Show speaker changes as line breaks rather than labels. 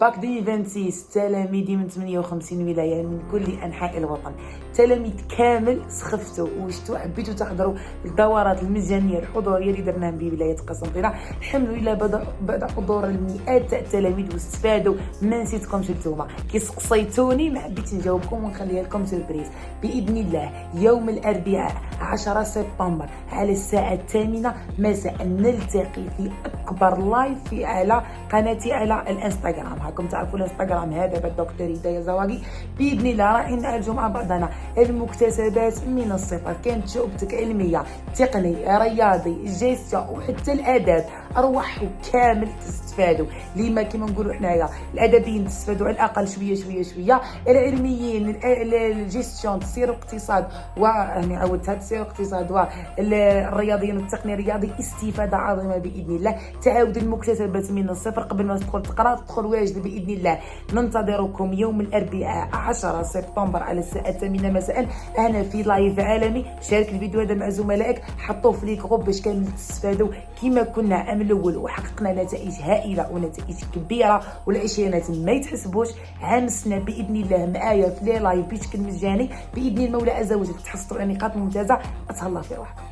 باك 2026 تلاميذي من 58 ولايه من كل انحاء الوطن. تلاميذ كامل سخفتوا وشتوا حبيتوا تحضروا الدورات المجانيه الحضوريه اللي درناها بولايه قسنطينه. الحمد لله بعد حضور المئات تاع التلاميذ واستفادوا. ما نسيتكمش نتوما كي سقسيتوني ما حبيتش نجاوبكم ونخليها لكم سوربريز. باذن الله يوم الاربعاء 10 سبتمبر على الساعه 8 مساء نلتقي في اكبر لايف على قناتي على الانستغرام. هاكم تعرفوا الانستغرام هذا بالدكتور هدايه زواقي. باذن الله راح نعالجوا مع بعضنا المكتسبات من الصفر. كانت شعبتك علميه تقني رياضي جيستيا وحتى الاداب ارواحوا كامل تستفادوا. لما كما نقولوا حنايا الادبيين تستفادوا على الاقل شويه شويه شويه، العلميين الجيستيون تصيروا اقتصاد ويعني عاودتها تصيروا اقتصاد، والرياضيين والتقنيه الرياضي استفاده عظيمه باذن الله. تعاود المكتسبات من الصفر قبل ما تدخل تقرا تدخل واجد باذن الله. ننتظركم يوم الاربعاء 10 سبتمبر على الساعه 8 مساء هنا في لايف عالمي. شارك الفيديو هذا مع زملائك، حطوه في لي جروب باش كامل تستفادوا كما كنا عام الاول وحققنا نتائج هائله ونتائج كبيره والعشيرات ما يتحسبوش. عام السنه باذن الله معايا في لي لايف بشكل مجاني باذن المولى عز وجل تحصلوا على نقاط ممتازه. اتهلا في روحكم.